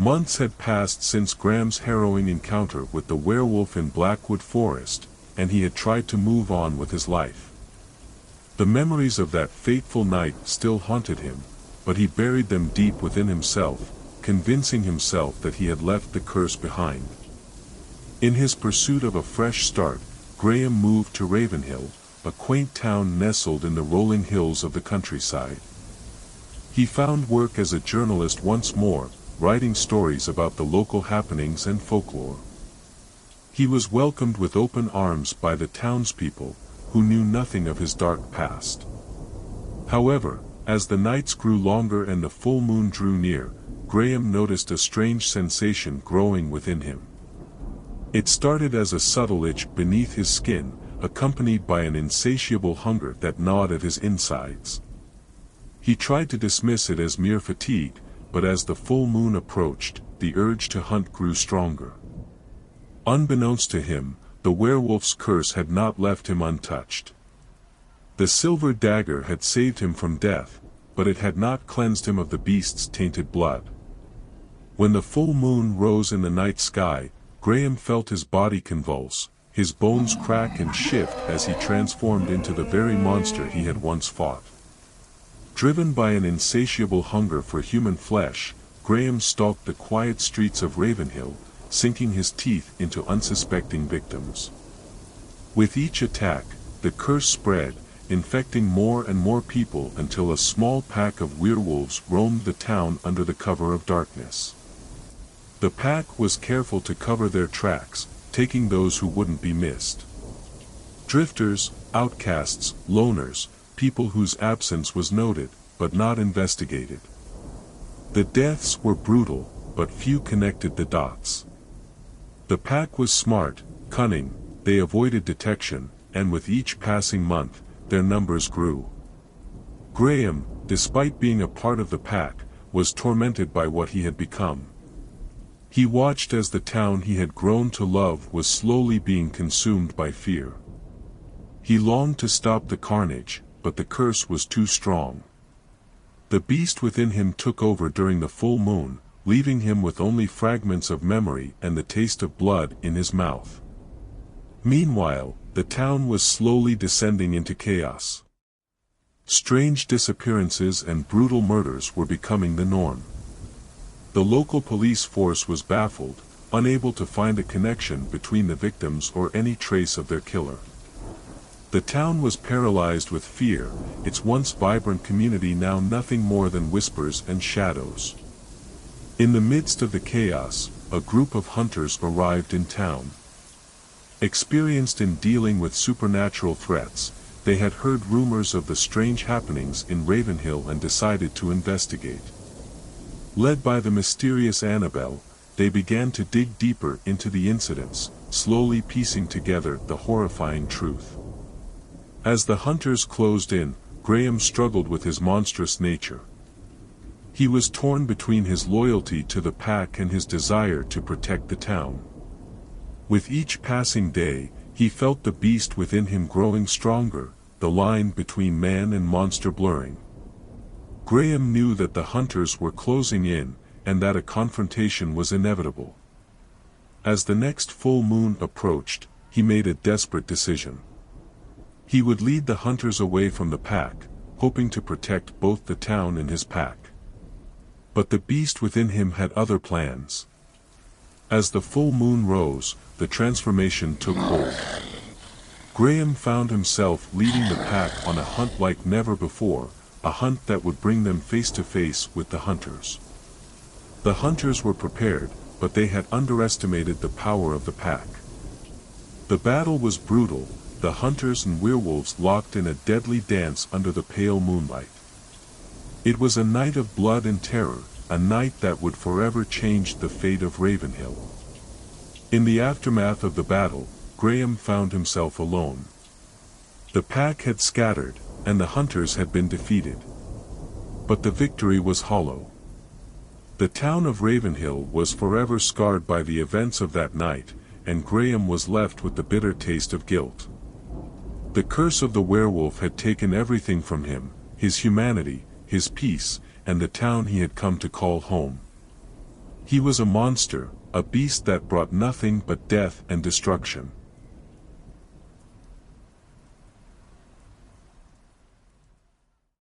Months had passed since Graham's harrowing encounter with the werewolf in Blackwood Forest, and he had tried to move on with his life. The memories of that fateful night still haunted him, but he buried them deep within himself, convincing himself that he had left the curse behind. In his pursuit of a fresh start, Graham moved to Ravenhill, a quaint town nestled in the rolling hills of the countryside. He found work as a journalist once more, writing stories about the local happenings and folklore. He was welcomed with open arms by the townspeople, who knew nothing of his dark past. However, as the nights grew longer and the full moon drew near, Graham noticed a strange sensation growing within him. It started as a subtle itch beneath his skin, accompanied by an insatiable hunger that gnawed at his insides. He tried to dismiss it as mere fatigue, but as the full moon approached, the urge to hunt grew stronger. Unbeknownst to him, the werewolf's curse had not left him untouched. The silver dagger had saved him from death, but it had not cleansed him of the beast's tainted blood. When the full moon rose in the night sky, Graham felt his body convulse, his bones crack and shift as he transformed into the very monster he had once fought. Driven by an insatiable hunger for human flesh, Graham stalked the quiet streets of Ravenhill, sinking his teeth into unsuspecting victims. With each attack, the curse spread, infecting more and more people until a small pack of werewolves roamed the town under the cover of darkness. The pack was careful to cover their tracks, taking those who wouldn't be missed. Drifters, outcasts, loners, people whose absence was noted, but not investigated. The deaths were brutal, but few connected the dots. The pack was smart, cunning, they avoided detection, and with each passing month, their numbers grew. Graham, despite being a part of the pack, was tormented by what he had become. He watched as the town he had grown to love was slowly being consumed by fear. He longed to stop the carnage, but the curse was too strong. The beast within him took over during the full moon, leaving him with only fragments of memory and the taste of blood in his mouth. Meanwhile, the town was slowly descending into chaos. Strange disappearances and brutal murders were becoming the norm. The local police force was baffled, unable to find a connection between the victims or any trace of their killer. The town was paralyzed with fear, its once vibrant community now nothing more than whispers and shadows. In the midst of the chaos, a group of hunters arrived in town. Experienced in dealing with supernatural threats, they had heard rumors of the strange happenings in Ravenhill and decided to investigate. Led by the mysterious Annabelle, they began to dig deeper into the incidents, slowly piecing together the horrifying truth. As the hunters closed in, Graham struggled with his monstrous nature. He was torn between his loyalty to the pack and his desire to protect the town. With each passing day, he felt the beast within him growing stronger, the line between man and monster blurring. Graham knew that the hunters were closing in, and that a confrontation was inevitable. As the next full moon approached, he made a desperate decision. He would lead the hunters away from the pack, hoping to protect both the town and his pack. But the beast within him had other plans. As the full moon rose, the transformation took hold. Graham found himself leading the pack on a hunt like never before, a hunt that would bring them face to face with the hunters. The hunters were prepared, but they had underestimated the power of the pack. The battle was brutal, the hunters and werewolves locked in a deadly dance under the pale moonlight. It was a night of blood and terror, a night that would forever change the fate of Ravenhill. In the aftermath of the battle, Graham found himself alone. The pack had scattered, and the hunters had been defeated. But the victory was hollow. The town of Ravenhill was forever scarred by the events of that night, and Graham was left with the bitter taste of guilt. The curse of the werewolf had taken everything from him, his humanity, his peace, and the town he had come to call home. He was a monster, a beast that brought nothing but death and destruction.